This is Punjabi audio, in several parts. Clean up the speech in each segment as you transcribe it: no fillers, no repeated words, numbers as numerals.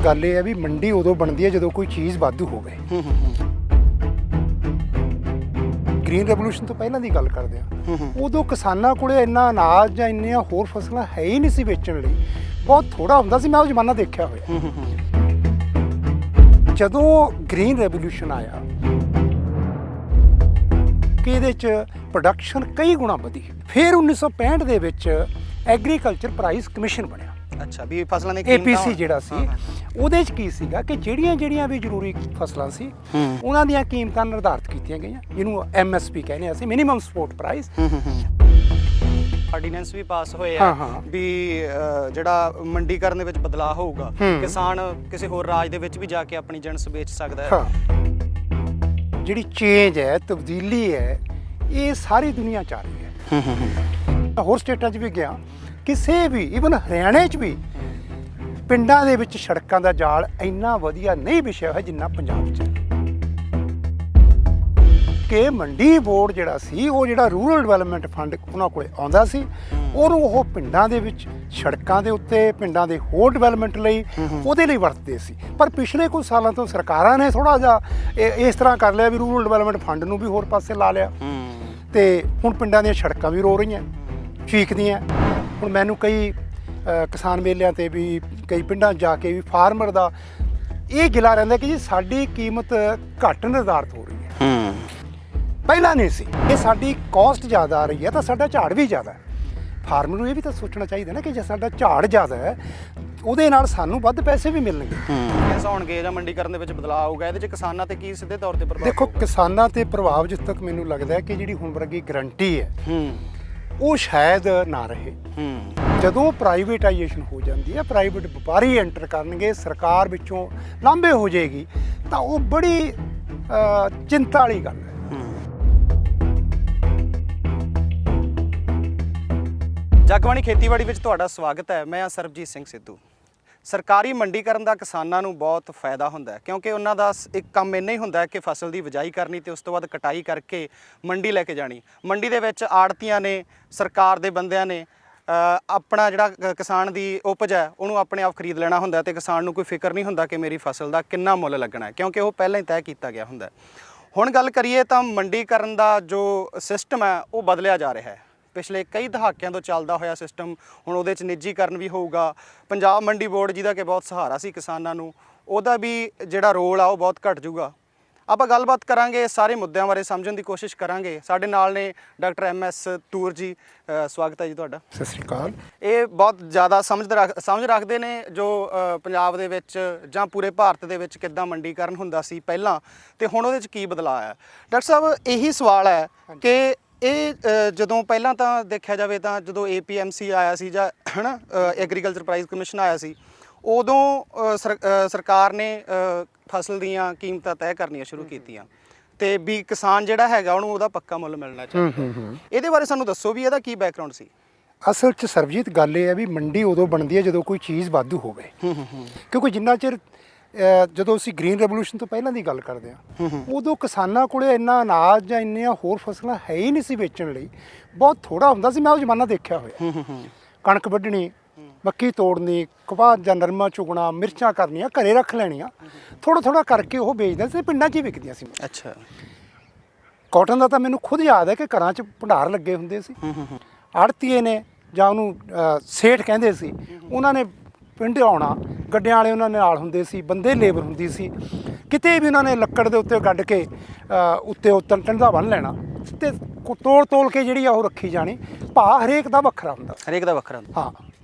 ਗੱਲ ਇਹ ਹੈ ਵੀ ਮੰਡੀ ਉਦੋਂ ਬਣਦੀ ਹੈ ਜਦੋਂ ਕੋਈ ਚੀਜ਼ ਵਾਧੂ ਹੋਵੇ। ਗ੍ਰੀਨ ਰੈਵੋਲੂਸ਼ਨ ਤੋਂ ਪਹਿਲਾਂ ਦੀ ਗੱਲ ਕਰਦੇ ਹਾਂ, ਉਦੋਂ ਕਿਸਾਨਾਂ ਕੋਲੇ ਇੰਨਾ ਅਨਾਜ ਜਾਂ ਇੰਨੀਆਂ ਹੋਰ ਫਸਲਾਂ ਹੈ ਹੀ ਨਹੀਂ ਸੀ ਵੇਚਣ ਲਈ, ਬਹੁਤ ਥੋੜਾ ਹੁੰਦਾ ਸੀ। ਮੈਂ ਉਹ ਜ਼ਮਾਨਾ ਦੇਖਿਆ ਹੋਇਆ। ਜਦੋਂ ਗ੍ਰੀਨ ਰੈਵੋਲੂਸ਼ਨ ਆਇਆ ਕਿ ਇਹਦੇ 'ਚ ਪ੍ਰੋਡਕਸ਼ਨ ਕਈ ਗੁਣਾ ਵਧੀ। ਫਿਰ 1965 ਦੇ ਵਿੱਚ ਐਗਰੀਕਲਚਰ ਪ੍ਰਾਈਸ ਕਮਿਸ਼ਨ ਬਣਿਆ। ਅੱਛਾ, ਵੀ ਫਸਲਾਂ ਦੇ APC ਜਿਹੜਾ ਸੀ, ਉਹਦੇ 'ਚ ਕੀ ਸੀਗਾ ਕਿ ਜਿਹੜੀਆਂ ਵੀ ਜ਼ਰੂਰੀ ਫਸਲਾਂ ਸੀ ਉਹਨਾਂ ਦੀਆਂ ਕੀਮਤਾਂ ਨਿਰਧਾਰਿਤ ਕੀਤੀਆਂ ਗਈਆਂ, ਜਿਹਨੂੰ MSP ਕਹਿੰਦੇ ਅਸੀਂ, ਮਿਨੀਮਮ ਸਪੋਰਟ ਪ੍ਰਾਈਸ। ਆਰਡੀਨੈਂਸ ਵੀ ਪਾਸ ਹੋਏ ਆ ਵੀ ਜਿਹੜਾ ਮੰਡੀਕਰਨ ਦੇ ਵਿੱਚ ਬਦਲਾਅ ਹੋਊਗਾ, ਕਿਸਾਨ ਕਿਸੇ ਹੋਰ ਰਾਜ ਦੇ ਵਿੱਚ ਵੀ ਜਾ ਕੇ ਆਪਣੀ ਜਿਣਸ ਵੇਚ ਸਕਦਾ ਹੈ। ਜਿਹੜੀ ਚੇਂਜ ਹੈ, ਤਬਦੀਲੀ ਹੈ, ਇਹ ਸਾਰੀ ਦੁਨੀਆ 'ਚ ਆ ਰਹੀ ਹੈ। ਹੋਰ ਸਟੇਟਾਂ 'ਚ ਵੀ ਗਿਆ, ਕਿਸੇ ਵੀ ਈਵਨ ਹਰਿਆਣੇ 'ਚ ਵੀ ਪਿੰਡਾਂ ਦੇ ਵਿੱਚ ਸੜਕਾਂ ਦਾ ਜਾਲ ਇੰਨਾ ਵਧੀਆ ਨਹੀਂ ਵਿਛਿਆ ਹੋਇਆ ਜਿੰਨਾ ਪੰਜਾਬ 'ਚ। ਕਿ ਮੰਡੀ ਬੋਰਡ ਜਿਹੜਾ ਸੀ, ਉਹ ਜਿਹੜਾ ਰੂਰਲ ਡਿਵੈਲਪਮੈਂਟ ਫੰਡ ਉਹਨਾਂ ਕੋਲ ਆਉਂਦਾ ਸੀ, ਉਹਨੂੰ ਉਹ ਪਿੰਡਾਂ ਦੇ ਵਿੱਚ ਸੜਕਾਂ ਦੇ ਉੱਤੇ, ਪਿੰਡਾਂ ਦੇ ਹੋਰ ਡਿਵੈਲਪਮੈਂਟ ਲਈ, ਉਹਦੇ ਲਈ ਵਰਤਦੇ ਸੀ। ਪਰ ਪਿਛਲੇ ਕੁਝ ਸਾਲਾਂ ਤੋਂ ਸਰਕਾਰਾਂ ਨੇ ਥੋੜ੍ਹਾ ਜਿਹਾ ਇਸ ਤਰ੍ਹਾਂ ਕਰ ਲਿਆ ਵੀ ਰੂਰਲ ਡਿਵੈਲਪਮੈਂਟ ਫੰਡ ਨੂੰ ਵੀ ਹੋਰ ਪਾਸੇ ਲਾ ਲਿਆ, ਤੇ ਹੁਣ ਪਿੰਡਾਂ ਦੀਆਂ ਸੜਕਾਂ ਵੀ ਰੋ ਰਹੀਆਂ, ਚੀਕਦੀਆਂ। ਹੁਣ ਮੈਨੂੰ ਕਈ ਕਿਸਾਨ ਮੇਲਿਆਂ 'ਤੇ ਵੀ, ਕਈ ਪਿੰਡਾਂ ਜਾ ਕੇ ਵੀ ਫਾਰਮਰ ਦਾ ਇਹ ਗਿਲਾ ਰਹਿੰਦਾ ਕਿ ਜੀ ਸਾਡੀ ਕੀਮਤ ਘੱਟ ਨਿਰਧਾਰਿਤ ਹੋ ਰਹੀ ਹੈ, ਪਹਿਲਾਂ ਨਹੀਂ ਸੀ। ਇਹ ਸਾਡੀ ਕਾਸਟ ਜ਼ਿਆਦਾ ਆ ਰਹੀ ਹੈ ਤਾਂ ਸਾਡਾ ਝਾੜ ਵੀ ਜ਼ਿਆਦਾ ਹੈ। ਫਾਰਮਰ ਨੂੰ ਇਹ ਵੀ ਤਾਂ ਸੋਚਣਾ ਚਾਹੀਦਾ ਨਾ ਕਿ ਜੇ ਸਾਡਾ ਝਾੜ ਜ਼ਿਆਦਾ ਹੈ, ਉਹਦੇ ਨਾਲ ਸਾਨੂੰ ਵੱਧ ਪੈਸੇ ਵੀ ਮਿਲਣਗੇ। ਪੈਸਾ ਹੋਣਗੇ ਜਾਂ ਮੰਡੀਕਰਨ ਦੇ ਵਿੱਚ ਬਦਲਾਅ ਆਊਗਾ, ਇਹਦੇ 'ਚ ਕਿਸਾਨਾਂ ਤੇ ਕੀ ਸਿੱਧੇ ਤੌਰ ਤੇ ਪ੍ਰਭਾਵ? ਦੇਖੋ, ਕਿਸਾਨਾਂ ਤੇ ਪ੍ਰਭਾਵ ਜਿੱਥੇ ਤੱਕ ਮੈਨੂੰ ਲੱਗਦਾ ਹੈ ਕਿ ਜਿਹੜੀ ਹੁਣ ਵਰਗੀ ਗਰੰਟੀ ਹੈ ਉਹ ਸ਼ਾਇਦ ਨਾ ਰਹੇ। ਜਦੋਂ ਪ੍ਰਾਈਵੇਟਾਈਜੇਸ਼ਨ ਹੋ ਜਾਂਦੀ ਹੈ, ਪ੍ਰਾਈਵੇਟ ਵਪਾਰੀ ਐਂਟਰ ਕਰਨਗੇ, ਸਰਕਾਰ ਵਿੱਚੋਂ ਲਾਂਭੇ ਹੋ ਜਾਏਗੀ, ਤਾਂ ਉਹ ਬੜੀ ਚਿੰਤਾ ਵਾਲੀ ਗੱਲ ਹੈ। ਜਗਬਾਣੀ ਖੇਤੀਬਾੜੀ ਵਿੱਚ ਤੁਹਾਡਾ ਸਵਾਗਤ ਹੈ। ਮੈਂ ਸਰਬਜੀਤ ਸਿੰਘ ਸਿੱਧੂ। ਸਰਕਾਰੀ ਮੰਡੀਕਰਨ ਦਾ ਕਿਸਾਨਾਂ ਨੂੰ ਬਹੁਤ ਫਾਇਦਾ ਹੁੰਦਾ ਹੈ, ਕਿਉਂਕਿ ਉਹਨਾਂ ਦਾ ਇੱਕ ਕੰਮ ਇੰਨਾ ਹੀ ਹੁੰਦਾ ਹੈ ਕਿ ਫਸਲ ਦੀ ਬਿਜਾਈ ਕਰਨੀ ਤੇ ਉਸ ਤੋਂ ਬਾਅਦ ਕਟਾਈ ਕਰਕੇ ਮੰਡੀ ਲੈ ਕੇ ਜਾਣੀ। ਮੰਡੀ ਦੇ ਵਿੱਚ ਆੜ੍ਹਤੀਆਂ ਨੇ, ਸਰਕਾਰ ਦੇ ਬੰਦਿਆਂ ਨੇ ਆਪਣਾ ਜਿਹੜਾ ਕਿਸਾਨ ਦੀ ਉਪਜ ਹੈ ਉਹਨੂੰ ਆਪਣੇ ਆਪ ਖਰੀਦ ਲੈਣਾ ਹੁੰਦਾ, ਤੇ ਕਿਸਾਨ ਨੂੰ ਕੋਈ ਫਿਕਰ ਨਹੀਂ ਹੁੰਦਾ ਕਿ ਮੇਰੀ ਫਸਲ ਦਾ ਕਿੰਨਾ ਮੁੱਲ ਲੱਗਣਾ ਹੈ, ਕਿਉਂਕਿ ਉਹ ਪਹਿਲਾਂ ਹੀ ਤੈਅ ਕੀਤਾ ਗਿਆ ਹੁੰਦਾ। ਹੁਣ ਗੱਲ ਕਰੀਏ ਤਾਂ ਮੰਡੀਕਰਨ ਦਾ ਜੋ ਸਿਸਟਮ ਹੈ ਉਹ ਬਦਲਿਆ ਜਾ ਰਿਹਾ ਹੈ। ਪਿਛਲੇ ਕਈ ਦਹਾਕਿਆਂ ਤੋਂ ਚੱਲਦਾ ਹੋਇਆ ਸਿਸਟਮ, ਹੁਣ ਉਹਦੇ 'ਚ ਨਿੱਜੀਕਰਨ ਵੀ ਹੋਊਗਾ। ਪੰਜਾਬ ਮੰਡੀ ਬੋਰਡ ਜਿਹਦਾ ਕਿ ਬਹੁਤ ਸਹਾਰਾ ਸੀ ਕਿਸਾਨਾਂ ਨੂੰ, ਉਹਦਾ ਵੀ ਜਿਹੜਾ ਰੋਲ ਆ ਉਹ ਬਹੁਤ ਘਟ ਜੂਗਾ। ਆਪਾਂ ਗੱਲਬਾਤ ਕਰਾਂਗੇ, ਸਾਰੇ ਮੁੱਦਿਆਂ ਬਾਰੇ ਸਮਝਣ ਦੀ ਕੋਸ਼ਿਸ਼ ਕਰਾਂਗੇ। ਸਾਡੇ ਨਾਲ ਨੇ ਡਾਕਟਰ MS ਤੂਰ ਜੀ। ਸਵਾਗਤ ਹੈ ਜੀ ਤੁਹਾਡਾ। ਸਤਿ ਸ਼੍ਰੀ ਅਕਾਲ। ਇਹ ਬਹੁਤ ਜ਼ਿਆਦਾ ਸਮਝ ਰੱਖਦੇ ਨੇ ਜੋ ਪੰਜਾਬ ਦੇ ਵਿੱਚ ਜਾਂ ਪੂਰੇ ਭਾਰਤ ਦੇ ਵਿੱਚ ਕਿੱਦਾਂ ਮੰਡੀਕਰਨ ਹੁੰਦਾ ਸੀ ਪਹਿਲਾਂ, ਤੇ ਹੁਣ ਉਹਦੇ 'ਚ ਕੀ ਬਦਲਾਅ ਹੈ। ਡਾਕਟਰ ਸਾਹਿਬ, ਇਹੀ ਸਵਾਲ ਹੈ ਕਿ ਇਹ ਜਦੋਂ ਪਹਿਲਾਂ ਤਾਂ ਦੇਖਿਆ ਜਾਵੇ ਤਾਂ ਜਦੋਂ APMC ਆਇਆ ਸੀ ਜਾਂ ਹੈ ਨਾ ਐਗਰੀਕਲਚਰ ਪ੍ਰਾਈਸ ਕਮਿਸ਼ਨ ਆਇਆ ਸੀ, ਉਦੋਂ ਸਰਕਾਰ ਨੇ ਫਸਲ ਦੀਆਂ ਕੀਮਤਾਂ ਤੈਅ ਕਰਨੀਆਂ ਸ਼ੁਰੂ ਕੀਤੀਆਂ, ਤੇ ਵੀ ਕਿਸਾਨ ਜਿਹੜਾ ਹੈਗਾ ਉਹਨੂੰ ਉਹਦਾ ਪੱਕਾ ਮੁੱਲ ਮਿਲਣਾ ਚਾਹੀਦਾ। ਇਹਦੇ ਬਾਰੇ ਸਾਨੂੰ ਦੱਸੋ ਵੀ ਇਹਦਾ ਕੀ ਬੈਕਗਰਾਉਂਡ ਸੀ। ਅਸਲ 'ਚ ਸਰਬਜੀਤ ਗੱਲ ਇਹ ਹੈ ਵੀ ਮੰਡੀ ਉਦੋਂ ਬਣਦੀ ਹੈ ਜਦੋਂ ਕੋਈ ਚੀਜ਼ ਵਾਧੂ ਹੋਵੇ। ਕਿਉਂਕਿ ਜਿੰਨਾ ਚਿਰ ਜਦੋਂ ਅਸੀਂ ਗ੍ਰੀਨ ਰੈਵੋਲੂਸ਼ਨ ਤੋਂ ਪਹਿਲਾਂ ਦੀ ਗੱਲ ਕਰਦੇ ਹਾਂ, ਉਦੋਂ ਕਿਸਾਨਾਂ ਕੋਲੇ ਇੰਨਾ ਅਨਾਜ ਜਾਂ ਇੰਨੀਆਂ ਹੋਰ ਫਸਲਾਂ ਹੈ ਹੀ ਨਹੀਂ ਸੀ ਵੇਚਣ ਲਈ, ਬਹੁਤ ਥੋੜਾ ਹੁੰਦਾ ਸੀ। ਮੈਂ ਉਹ ਜ਼ਮਾਨਾ ਦੇਖਿਆ ਹੋਇਆ। ਕਣਕ ਵੱਢਣੀ, ਮੱਕੀ ਤੋੜਨੀ, ਕਪਾਹ ਜਾਂ ਨਰਮਾ ਚੁਗਣਾ, ਮਿਰਚਾਂ ਕਰਨੀਆਂ, ਘਰੇ ਰੱਖ ਲੈਣੀਆਂ, ਥੋੜ੍ਹਾ ਥੋੜ੍ਹਾ ਕਰਕੇ ਉਹ ਵੇਚਦੇ ਸੀ, ਪਿੰਡਾਂ 'ਚ ਹੀ ਵਿਕਦੀਆਂ ਸੀ। ਅੱਛਾ। ਕਾਟਨ ਦਾ ਤਾਂ ਮੈਨੂੰ ਖੁਦ ਯਾਦ ਹੈ ਕਿ ਘਰਾਂ 'ਚ ਭੰਡਾਰ ਲੱਗੇ ਹੁੰਦੇ ਸੀ। ਆੜ੍ਹਤੀਏ ਨੇ ਜਾਂ ਉਹਨੂੰ ਸੇਠ ਕਹਿੰਦੇ ਸੀ, ਉਹਨਾਂ ਨੇ ਪਿੰਡ ਆਉਣਾ, ਗੱਡਿਆਂ ਵਾਲੇ ਉਹਨਾਂ ਦੇ ਨਾਲ ਹੁੰਦੇ ਸੀ, ਬੰਦੇ ਲੇਬਰ ਹੁੰਦੀ ਸੀ। ਕਿਤੇ ਵੀ ਉਹਨਾਂ ਨੇ ਲੱਕੜ ਦੇ ਉੱਤੇ ਗੱਡ ਕੇ ਉੱਤੇ ਉਹ ਟੰਡਾ ਬੰਨ੍ਹ ਲੈਣਾ ਤੇ ਤੋਲ ਕੇ ਜਿਹੜੀ ਆ ਉਹ ਰੱਖੀ ਜਾਣੀ। ਭਾਅ ਹਰੇਕ ਦਾ ਵੱਖਰਾ ਹੁੰਦਾ, ਹਰੇਕ ਦਾ ਵੱਖਰਾ ਹੁੰਦਾ। ਹਾਂ,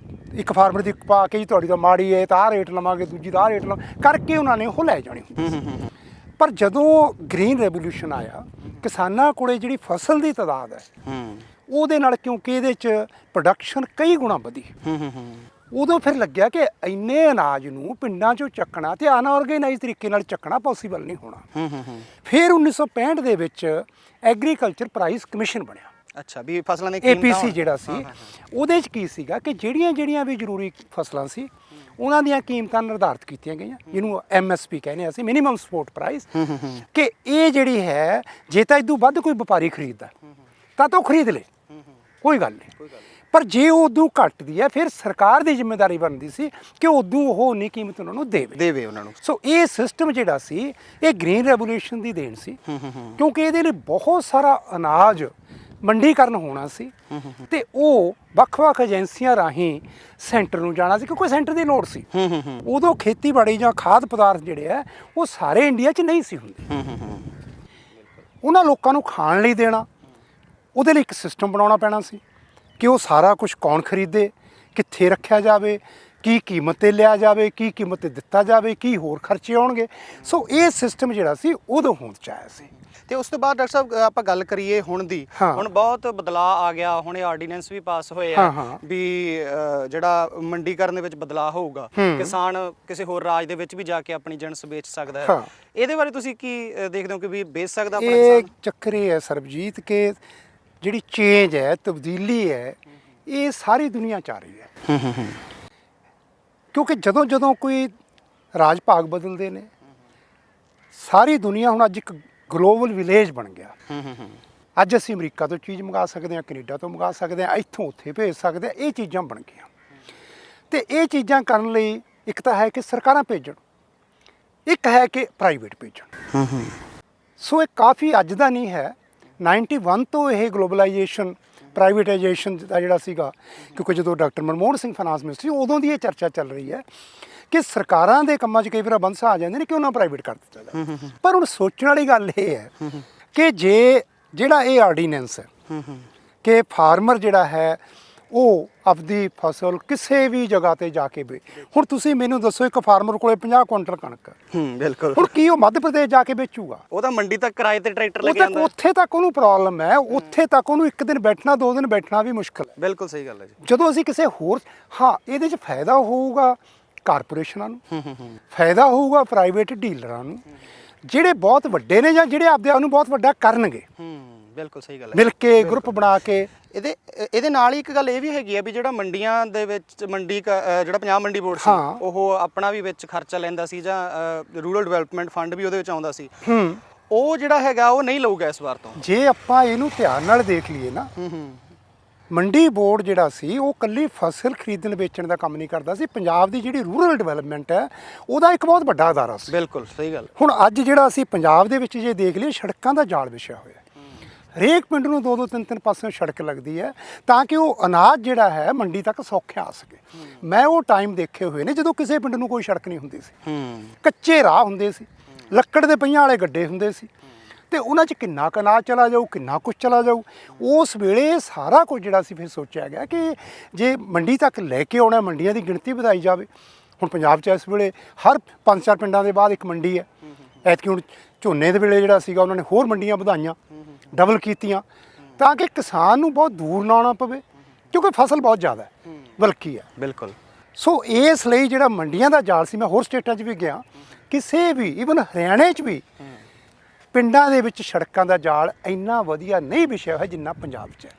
ਇੱਕ ਫਾਰਮਰ ਦੀ ਪਾ ਕੇ ਜੀ ਤੁਹਾਡੀ ਤਾਂ ਮਾੜੀ ਹੈ ਤਾਂ ਆਹ ਰੇਟ ਲਵਾਂਗੇ, ਦੂਜੀ ਦਾ ਆਹ ਰੇਟ ਲਵਾਂ ਕਰਕੇ ਉਹਨਾਂ ਨੇ ਉਹ ਲੈ ਜਾਣੀ। ਪਰ ਜਦੋਂ ਗ੍ਰੀਨ ਰੈਵੋਲੂਸ਼ਨ ਆਇਆ, ਕਿਸਾਨਾਂ ਕੋਲੇ ਜਿਹੜੀ ਫਸਲ ਦੀ ਤਾਦਾਦ ਹੈ ਉਹਦੇ ਨਾਲ, ਕਿਉਂਕਿ ਇਹਦੇ 'ਚ ਪ੍ਰੋਡਕਸ਼ਨ ਕਈ ਗੁਣਾ ਵਧੀ, ਉਦੋਂ ਫਿਰ ਲੱਗਿਆ ਕਿ ਇੰਨੇ ਅਨਾਜ ਨੂੰ ਪਿੰਡਾਂ 'ਚੋਂ ਚੱਕਣਾ ਤੇ ਅਨਆਰਗੇਨਾਈਜ਼ ਤਰੀਕੇ ਨਾਲ ਚੱਕਣਾ ਪੋਸੀਬਲ ਨਹੀਂ ਹੋਣਾ। ਫਿਰ 1965 ਦੇ ਵਿੱਚ ਐਗਰੀਕਲਚਰ ਪ੍ਰਾਈਸ ਕਮਿਸ਼ਨ ਬਣਿਆ। ਅੱਛਾ, ਵੀ ਫਸਲਾਂ ਦੀ APC ਜਿਹੜਾ ਸੀ, ਉਹਦੇ 'ਚ ਕੀ ਸੀਗਾ ਕਿ ਜਿਹੜੀਆਂ ਵੀ ਜ਼ਰੂਰੀ ਫਸਲਾਂ ਸੀ ਉਹਨਾਂ ਦੀਆਂ ਕੀਮਤਾਂ ਨਿਰਧਾਰਿਤ ਕੀਤੀਆਂ ਗਈਆਂ, ਜਿਹਨੂੰ MSP ਕਹਿੰਦੇ ਅਸੀਂ, ਮਿਨੀਮਮ ਸਪੋਰਟ ਪ੍ਰਾਈਸ। ਕਿ ਇਹ ਜਿਹੜੀ ਹੈ, ਜੇ ਤਾਂ ਇਦੋਂ ਵੱਧ ਕੋਈ ਵਪਾਰੀ ਖਰੀਦਦਾ ਤਾਂ ਉਹ ਖਰੀਦ ਲੇ, ਕੋਈ ਗੱਲ ਨਹੀਂ। ਪਰ ਜੇ ਉਹ ਉਦੋਂ ਘਟਦੀ ਹੈ ਫਿਰ ਸਰਕਾਰ ਦੀ ਜ਼ਿੰਮੇਵਾਰੀ ਬਣਦੀ ਸੀ ਕਿ ਉਦੋਂ ਉਹ ਉਨੀ ਕੀਮਤ ਉਹਨਾਂ ਨੂੰ ਦੇਵੇ ਉਹਨਾਂ ਨੂੰ। ਸੋ ਇਹ ਸਿਸਟਮ ਜਿਹੜਾ ਸੀ ਇਹ ਗ੍ਰੀਨ ਰੈਵੋਲੂਸ਼ਨ ਦੀ ਦੇਣ ਸੀ, ਕਿਉਂਕਿ ਇਹਦੇ ਲਈ ਬਹੁਤ ਸਾਰਾ ਅਨਾਜ ਮੰਡੀਕਰਨ ਹੋਣਾ ਸੀ ਤੇ ਉਹ ਵੱਖ-ਵੱਖ ਏਜੰਸੀਆਂ ਰਾਹੀਂ ਸੈਂਟਰ ਨੂੰ ਜਾਣਾ ਸੀ, ਕਿਉਂਕਿ ਸੈਂਟਰ ਦੀ ਲੋੜ ਸੀ। ਉਦੋਂ ਖੇਤੀਬਾੜੀ ਜਾਂ ਖਾਦ ਪਦਾਰਥ ਜਿਹੜੇ ਆ ਉਹ ਸਾਰੇ ਇੰਡੀਆ 'ਚ ਨਹੀਂ ਸੀ ਹੁੰਦੇ। ਉਹਨਾਂ ਲੋਕਾਂ ਨੂੰ ਖਾਣ ਲਈ ਦੇਣਾ, ਉਹਦੇ ਲਈ ਇੱਕ ਸਿਸਟਮ ਬਣਾਉਣਾ ਪੈਣਾ ਸੀ ਕਿ ਉਹ ਸਾਰਾ ਕੁਝ ਕੌਣ ਖਰੀਦੇ, ਕਿੱਥੇ ਰੱਖਿਆ ਜਾਵੇ, ਕੀ ਕੀਮਤ 'ਤੇ ਲਿਆ ਜਾਵੇ, ਕੀ ਕੀਮਤ 'ਤੇ ਦਿੱਤਾ ਜਾਵੇ, ਕੀ ਹੋਰ ਖਰਚੇ ਆਉਣਗੇ। ਸੋ ਇਹ ਸਿਸਟਮ ਜਿਹੜਾ ਸੀ ਉਦੋਂ ਹੋਂਦ 'ਚ ਆਇਆ ਸੀ। ਤੇ ਉਸ ਤੋਂ ਬਾਅਦ ਡਾਕਟਰ ਸਾਹਿਬ ਆਪਾਂ ਗੱਲ ਕਰੀਏ ਹੁਣ ਦੀ, ਹੁਣ ਬਹੁਤ ਬਦਲਾਅ ਆ ਗਿਆ। ਹੁਣ ਇਹ ਆਰਡੀਨੈਂਸ ਵੀ ਪਾਸ ਹੋਏ ਆ ਵੀ ਜਿਹੜਾ ਮੰਡੀਕਰਨ ਦੇ ਵਿੱਚ ਬਦਲਾਅ ਹੋਊਗਾ, ਕਿਸਾਨ ਕਿਸੇ ਹੋਰ ਰਾਜ ਦੇ ਵਿੱਚ ਵੀ ਜਾ ਕੇ ਆਪਣੀ ਜਿਣਸ ਵੇਚ ਸਕਦਾ ਹੈ। ਇਹਦੇ ਬਾਰੇ ਤੁਸੀਂ ਕੀ ਦੇਖਦੇ ਹੋ ਕਿ ਵੀ ਵੇਚ ਸਕਦਾ ਆਪਣਾ ਕਿਸਾਨ? ਇਹ ਚੱਕਰ ਇਹ ਹੈ ਸਰਬਜੀਤ ਕਿ ਜਿਹੜੀ ਚੇਂਜ ਹੈ, ਤਬਦੀਲੀ ਹੈ, ਇਹ ਸਾਰੀ ਦੁਨੀਆ 'ਚ ਆ ਰਹੀ ਹੈ। ਕਿਉਂਕਿ ਜਦੋਂ ਕੋਈ ਰਾਜ ਭਾਗ ਬਦਲਦੇ ਨੇ, ਸਾਰੀ ਦੁਨੀਆ ਹੁਣ ਅੱਜ ਇੱਕ ਗਲੋਬਲ ਵਿਲੇਜ ਬਣ ਗਿਆ। ਅੱਜ ਅਸੀਂ ਅਮਰੀਕਾ ਤੋਂ ਚੀਜ਼ ਮੰਗਾ ਸਕਦੇ ਹਾਂ, ਕੈਨੇਡਾ ਤੋਂ ਮੰਗਾ ਸਕਦੇ ਹਾਂ, ਇੱਥੋਂ ਉੱਥੇ ਭੇਜ ਸਕਦੇ ਹਾਂ। ਇਹ ਚੀਜ਼ਾਂ ਬਣ ਗਈਆਂ ਤੇ ਇਹ ਚੀਜ਼ਾਂ ਕਰਨ ਲਈ ਇੱਕ ਤਾਂ ਹੈ ਕਿ ਸਰਕਾਰਾਂ ਭੇਜਣ, ਇੱਕ ਹੈ ਕਿ ਪ੍ਰਾਈਵੇਟ ਭੇਜਣ। ਸੋ ਇਹ ਕਾਫੀ ਅੱਜ ਦਾ ਨਹੀਂ ਹੈ, 91 ਤੋਂ ਇਹ ਗਲੋਬਲਾਈਜੇਸ਼ਨ, ਪ੍ਰਾਈਵੇਟਾਈਜੇਸ਼ਨ ਦਾ ਜਿਹੜਾ ਸੀਗਾ, ਕਿਉਂਕਿ ਜਦੋਂ doctor Manmohan Singh finance minister ਸੀ ਉਦੋਂ ਦੀ ਇਹ ਚਰਚਾ ਚੱਲ ਰਹੀ ਹੈ ਕਿ ਸਰਕਾਰਾਂ ਦੇ ਕੰਮਾਂ 'ਚ ਕਈ ਵਾਰ ਬੰਸਾ ਆ ਜਾਂਦੇ ਨੇ ਕਿ ਉਹਨਾਂ ਪ੍ਰਾਈਵੇਟ ਕਰ ਦਿੱਤਾ ਜਾਵੇ। ਪਰ ਹੁਣ ਸੋਚਣ ਵਾਲੀ ਗੱਲ ਇਹ ਹੈ ਕਿ ਜਿਹੜਾ ਇਹ ਆਰਡੀਨੈਂਸ ਹੈ ਕਿ ਫਾਰਮਰ ਜਿਹੜਾ ਹੈ ਉਹ ਆਪਦੀ ਫਸਲ ਕਿਸੇ ਵੀ ਜਗ੍ਹਾ ਤੇ ਜਾ ਕੇ ਹੁਣ ਤੁਸੀਂ ਮੈਨੂੰ ਦੱਸੋ, ਇੱਕ ਫਾਰਮਰ ਕੋਲੇ 50 ਕੁਇੰਟਲ ਕਣਕ ਬਿਲਕੁਲ, ਹੁਣ ਕੀ ਉਹ ਮੱਧ ਪ੍ਰਦੇਸ਼ ਜਾ ਕੇ ਵੇਚੂਗਾ? ਉਹ ਤਾਂ ਮੰਡੀ ਤੱਕ ਕਿਰਾਏ ਤੇ ਟਰੈਕਟਰ ਲੈ ਕੇ ਆਉਂਦਾ। ਉੱਥੇ ਤੱਕ ਉਹਨੂੰ ਪ੍ਰੋਬਲਮ ਹੈ, ਉੱਥੇ ਤੱਕ ਉਹਨੂੰ ਇੱਕ ਦਿਨ ਬੈਠਣਾ, 2 ਦਿਨ ਬੈਠਣਾ ਵੀ ਮੁਸ਼ਕਲ ਹੈ। ਬਿਲਕੁਲ ਸਹੀ ਗੱਲ ਹੈ ਜੀ। ਜਦੋਂ ਅਸੀਂ ਕਿਸੇ ਹੋਰ, ਇਹਦੇ 'ਚ ਫਾਇਦਾ ਹੋਊਗਾ ਕਾਰਪੋਰੇਸ਼ਨਾਂ ਨੂੰ, ਫਾਇਦਾ ਹੋਊਗਾ ਪ੍ਰਾਈਵੇਟ ਡੀਲਰਾਂ ਨੂੰ, ਜਿਹੜੇ ਬਹੁਤ ਵੱਡੇ ਨੇ ਜਾਂ ਜਿਹੜੇ ਆਪਦੇ ਆਪ ਨੂੰ ਬਹੁਤ ਵੱਡਾ ਕਰਨਗੇ। ਬਿਲਕੁਲ ਸਹੀ ਗੱਲ ਹੈ। ਮਿਲ ਕੇ ਗਰੁੱਪ ਬਣਾ ਕੇ। ਇਹਦੇ ਨਾਲ ਹੀ ਇੱਕ ਗੱਲ ਇਹ ਵੀ ਹੈਗੀ ਆ ਵੀ ਜਿਹੜਾ ਮੰਡੀਆਂ ਦੇ ਵਿੱਚ ਜਿਹੜਾ ਪੰਜਾਬ ਮੰਡੀ ਬੋਰਡ ਸੀ ਉਹ ਆਪਣਾ ਵੀ ਵਿੱਚ ਖਰਚਾ ਲੈਂਦਾ ਸੀ, ਜਾਂ ਰੂਰਲ ਡਿਵੈਲਪਮੈਂਟ ਫੰਡ ਵੀ ਉਹਦੇ ਵਿੱਚ ਆਉਂਦਾ ਸੀ। ਉਹ ਜਿਹੜਾ ਹੈਗਾ ਉਹ ਨਹੀਂ ਲਊਗਾ ਇਸ ਵਾਰ ਤੋਂ। ਜੇ ਆਪਾਂ ਇਹਨੂੰ ਧਿਆਨ ਨਾਲ ਦੇਖ ਲਈਏ ਨਾ, ਮੰਡੀ ਬੋਰਡ ਜਿਹੜਾ ਸੀ ਉਹ ਕੱਲੀ ਫਸਲ ਖਰੀਦਣ ਵੇਚਣ ਦਾ ਕੰਮ ਨਹੀਂ ਕਰਦਾ ਸੀ। ਪੰਜਾਬ ਦੀ ਜਿਹੜੀ ਰੂਰਲ ਡਿਵੈਲਪਮੈਂਟ ਹੈ ਉਹਦਾ ਇੱਕ ਬਹੁਤ ਵੱਡਾ ਅਦਾਰਾ ਸੀ। ਬਿਲਕੁਲ ਸਹੀ ਗੱਲ। ਹੁਣ ਅੱਜ ਜਿਹੜਾ ਅਸੀਂ ਪੰਜਾਬ ਦੇ ਵਿੱਚ ਜੇ ਦੇਖ ਲਈਏ, ਸੜਕਾਂ ਦਾ ਜਾਲ ਵਿਛਿਆ ਹੋਇਆ। ਹਰੇਕ ਪਿੰਡ ਨੂੰ 2-2 3-3 ਪਾਸਿਓਂ ਸੜਕ ਲੱਗਦੀ ਹੈ ਤਾਂ ਕਿ ਉਹ ਅਨਾਜ ਜਿਹੜਾ ਹੈ ਮੰਡੀ ਤੱਕ ਸੌਖਿਆ ਆ ਸਕੇ। ਮੈਂ ਉਹ ਟਾਈਮ ਦੇਖੇ ਹੋਏ ਨੇ ਜਦੋਂ ਕਿਸੇ ਪਿੰਡ ਨੂੰ ਕੋਈ ਸੜਕ ਨਹੀਂ ਹੁੰਦੀ ਸੀ, ਕੱਚੇ ਰਾਹ ਹੁੰਦੇ ਸੀ, ਲੱਕੜ ਦੇ ਪਹੀਆਂ ਵਾਲੇ ਗੱਡੇ ਹੁੰਦੇ ਸੀ ਤੇ ਉਹਨਾਂ 'ਚ ਕਿੰਨਾ ਕੁ ਅਨਾਜ ਚਲਾ ਜਾਊ, ਕਿੰਨਾ ਕੁਛ ਚਲਾ ਜਾਊ। ਉਸ ਵੇਲੇ ਸਾਰਾ ਕੁਝ ਜਿਹੜਾ ਸੀ ਫਿਰ ਸੋਚਿਆ ਗਿਆ ਕਿ ਜੇ ਮੰਡੀ ਤੱਕ ਲੈ ਕੇ ਆਉਣਾ, ਮੰਡੀਆਂ ਦੀ ਗਿਣਤੀ ਵਧਾਈ ਜਾਵੇ। ਹੁਣ ਪੰਜਾਬ 'ਚ ਇਸ ਵੇਲੇ ਹਰ 5-4 ਪਿੰਡਾਂ ਦੇ ਬਾਅਦ ਇੱਕ ਮੰਡੀ ਹੈ। ਐਤਕੀ ਹੁਣ ਝੋਨੇ ਦੇ ਵੇਲੇ ਜਿਹੜਾ ਸੀਗਾ ਉਹਨਾਂ ਨੇ ਹੋਰ ਮੰਡੀਆਂ ਵਧਾਈਆਂ, ਡਬਲ ਕੀਤੀਆਂ, ਤਾਂ ਕਿ ਕਿਸਾਨ ਨੂੰ ਬਹੁਤ ਦੂਰ ਨਾ ਆਉਣਾ ਪਵੇ, ਕਿਉਂਕਿ ਫਸਲ ਬਹੁਤ ਜ਼ਿਆਦਾ ਹੈ, ਬਲਕੀ ਹੈ। ਬਿਲਕੁਲ। ਸੋ ਇਸ ਲਈ ਜਿਹੜਾ ਮੰਡੀਆਂ ਦਾ ਜਾਲ ਸੀ, ਮੈਂ ਹੋਰ ਸਟੇਟਾਂ 'ਚ ਵੀ ਗਿਆ, ਕਿਸੇ ਵੀ ਈਵਨ ਹਰਿਆਣੇ 'ਚ ਵੀ ਪਿੰਡਾਂ ਦੇ ਵਿੱਚ ਸੜਕਾਂ ਦਾ ਜਾਲ ਇੰਨਾ ਵਧੀਆ ਨਹੀਂ ਵਿਛਿਆ ਹੋਇਆ ਜਿੰਨਾ ਪੰਜਾਬ 'ਚ ਹੈ।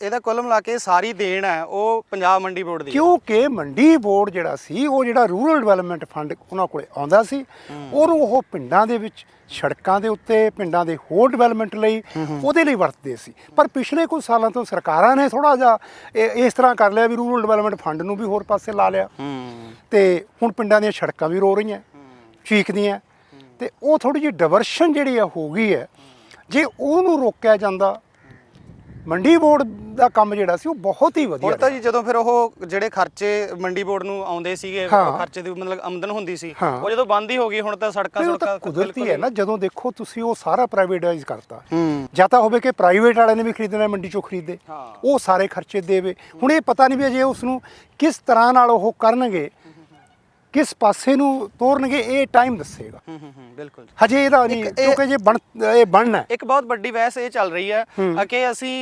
ਇਹਦਾ ਕੁੱਲ ਮਿਲਾ ਕੇ ਸਾਰੀ ਦੇਣ ਹੈ ਉਹ ਪੰਜਾਬ ਮੰਡੀ ਬੋਰਡ ਦੀ, ਕਿਉਂਕਿ ਮੰਡੀ ਬੋਰਡ ਜਿਹੜਾ ਸੀ ਉਹ ਜਿਹੜਾ ਰੂਰਲ ਡਿਵੈਲਪਮੈਂਟ ਫੰਡ ਉਹਨਾਂ ਕੋਲੇ ਆਉਂਦਾ ਸੀ, ਉਹਨੂੰ ਉਹ ਪਿੰਡਾਂ ਦੇ ਵਿੱਚ ਸੜਕਾਂ ਦੇ ਉੱਤੇ, ਪਿੰਡਾਂ ਦੇ ਹੋਰ ਡਿਵੈਲਪਮੈਂਟ ਲਈ ਉਹਦੇ ਲਈ ਵਰਤਦੇ ਸੀ। ਪਰ ਪਿਛਲੇ ਕੁਝ ਸਾਲਾਂ ਤੋਂ ਸਰਕਾਰਾਂ ਨੇ ਥੋੜਾ ਜਿਹਾ ਇਸ ਤਰ੍ਹਾਂ ਕਰ ਲਿਆ ਵੀ ਰੂਰਲ ਡਿਵੈਲਪਮੈਂਟ ਫੰਡ ਨੂੰ ਵੀ ਹੋਰ ਪਾਸੇ ਲਾ ਲਿਆ ਤੇ ਹੁਣ ਪਿੰਡਾਂ ਦੀਆਂ ਸੜਕਾਂ ਵੀ ਰੋ ਰਹੀਆਂ, ਚੀਕਦੀਆਂ, ਤੇ ਉਹ ਥੋੜੀ ਜਿਹੀ ਡਿਵਰਸ਼ਨ ਜਿਹੜੀ ਆ ਹੋ ਗਈ ਹੈ। ਜੇ ਉਹਨੂੰ ਰੋਕਿਆ ਜਾਂਦਾ, ਮੰਡੀ ਬੋਰਡ ਦਾ ਕੰਮ ਜਿਹੜਾ ਸੀ ਉਹ ਬਹੁਤ ਹੀ ਵਧੀਆ। ਹੁਣ ਤਾਂ ਜੀ ਜਦੋਂ ਫਿਰ ਉਹ ਜਿਹੜੇ ਖਰਚੇ ਮੰਡੀ ਬੋਰਡ ਨੂੰ ਆਉਂਦੇ ਸੀਗੇ, ਖਰਚੇ ਦੀ ਮਤਲਬ ਆਮਦਨ ਹੁੰਦੀ ਸੀ, ਉਹ ਜਦੋਂ ਬੰਦ ਹੀ ਹੋ ਗਈ, ਹੁਣ ਤਾਂ ਸੜਕਾਂ ਕੁਦਰਤੀ ਹੈ ਨਾ। ਜਦੋਂ ਦੇਖੋ ਤੁਸੀਂ ਉਹ ਸਾਰਾ ਪ੍ਰਾਈਵੇਟਾਈਜ਼ ਕਰਤਾ, ਜਾਂ ਤਾਂ ਹੋਵੇ ਕਿ ਪ੍ਰਾਈਵੇਟ ਵਾਲਿਆਂ ਨੇ ਵੀ ਖਰੀਦਣਾ, ਮੰਡੀ ਚੋਂ ਖਰੀਦੇ, ਉਹ ਸਾਰੇ ਖਰਚੇ ਦੇਵੇ। ਹੁਣ ਇਹ ਪਤਾ ਨਹੀਂ ਵੀ ਅਜੇ ਉਸ ਨੂੰ ਕਿਸ ਤਰ੍ਹਾਂ ਨਾਲ ਉਹ ਕਰਨਗੇ, ਕਿਸ ਪਾਸੇ ਨੂੰ ਤੋਰਨਗੇ, ਇਹ ਟਾਈਮ ਦੱਸੇਗਾ। ਬਿਲਕੁਲ, ਹਜੇ ਇਹਦਾ ਨਹੀਂ, ਕਿਉਂਕਿ ਜੇ ਇਹ ਬਣਨਾ। ਇੱਕ ਬਹੁਤ ਵੱਡੀ ਬਹਿਸ ਇਹ ਚੱਲ ਰਹੀ ਹੈ ਕਿ ਅਸੀਂ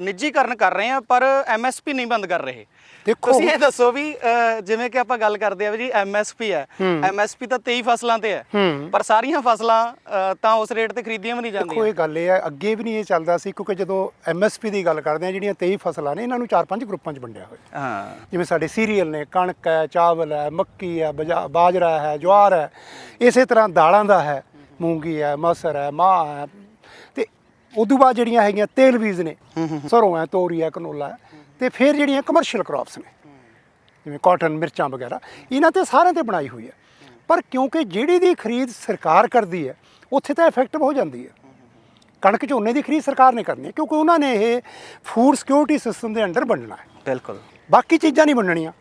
ਨਿੱਜੀਕਰਨ ਕਰ ਰਹੇ ਹਾਂ ਪਰ ਐਮਐਸਪੀ ਨਹੀਂ ਬੰਦ ਕਰ ਰਹੇ। ਦੇਖੋ, ਤੁਸੀਂ ਇਹ ਦੱਸੋ ਵੀ ਜਿਵੇਂ ਕਿ ਆਪਾਂ ਗੱਲ ਕਰਦੇ ਆ ਵੀ ਜੀ ਐਮਐਸਪੀ ਹੈ, ਐਮਐਸਪੀ ਤਾਂ 23 ਫਸਲਾਂ ਤੇ ਹੈ, ਪਰ ਸਾਰੀਆਂ ਫਸਲਾਂ ਤਾਂ ਉਸ ਰੇਟ ਤੇ ਖਰੀਦੀਆਂ ਵੀ ਨਹੀਂ ਜਾਂਦੀਆਂ। ਦੇਖੋ, ਇਹ ਗੱਲ ਇਹ ਹੈ, ਅੱਗੇ ਵੀ ਨਹੀਂ ਇਹ ਚੱਲਦਾ ਸੀ, ਕਿਉਂਕਿ ਜਦੋਂ ਐਮਐਸਪੀ ਦੀ ਗੱਲ ਕਰਦੇ ਆ, ਜਿਹੜੀਆਂ 23 ਫਸਲਾਂ ਨੇ ਇਹਨਾਂ ਨੂੰ 4-5 ਗਰੁੱਪਾਂ 'ਚ ਵੰਡਿਆ ਹੋਇਆ। ਜਿਵੇਂ ਸਾਡੇ ਸੀਰੀਅਲ ਨੇ, ਕਣਕ ਹੈ, ਚਾਵਲ ਹੈ, ਮੱਕੀ ਹੈ, ਬਾਜਰਾ ਹੈ, ਜਵਾਰ ਹੈ, ਇਸੇ ਤਰ੍ਹਾਂ ਦਾਲਾਂ ਦਾ ਹੈ, ਮੂੰਗੀ ਹੈ, ਮਸਰ ਹੈ, ਮਾਹ ਹੈ, ਤੇ ਉਦੋਂ ਬਾਅਦ ਜਿਹੜੀਆਂ ਹੈਗੀਆਂ ਤੇਲ ਬੀਜ ਨੇ, ਸਰੋਂ ਹੈ, ਤੋਰੀ ਹੈ, ਕਨੋਲਾ ਹੈ, ਤੇ ਫਿਰ ਜਿਹੜੀਆਂ ਕਮਰਸ਼ੀਅਲ ਕ੍ਰੌਪਸ ਨੇ ਜਿਵੇਂ ਕਾਟਨ, ਮਿਰਚਾਂ ਵਗੈਰਾ, ਇਹਨਾਂ ਤੇ ਸਾਰਿਆਂ ਤੇ ਬਣਾਈ ਹੋਈ ਹੈ। ਪਰ ਕਿਉਂਕਿ ਜਿਹੜੀ ਦੀ ਖਰੀਦ ਸਰਕਾਰ ਕਰਦੀ ਹੈ ਉੱਥੇ ਤਾਂ ਇਫੈਕਟਿਵ ਹੋ ਜਾਂਦੀ ਹੈ। ਕਣਕ ਝੋਨੇ ਦੀ ਖਰੀਦ ਸਰਕਾਰ ਨੇ ਕਰਨੀ ਹੈ ਕਿਉਂਕਿ ਉਹਨਾਂ ਨੇ ਇਹ ਫੂਡ ਸਿਕਿਉਰਿਟੀ ਸਿਸਟਮ ਦੇ ਅੰਡਰ ਵੰਡਣਾ ਹੈ। ਬਿਲਕੁਲ, ਬਾਕੀ ਚੀਜ਼ਾਂ ਨਹੀਂ ਵੰਡਣੀਆਂ।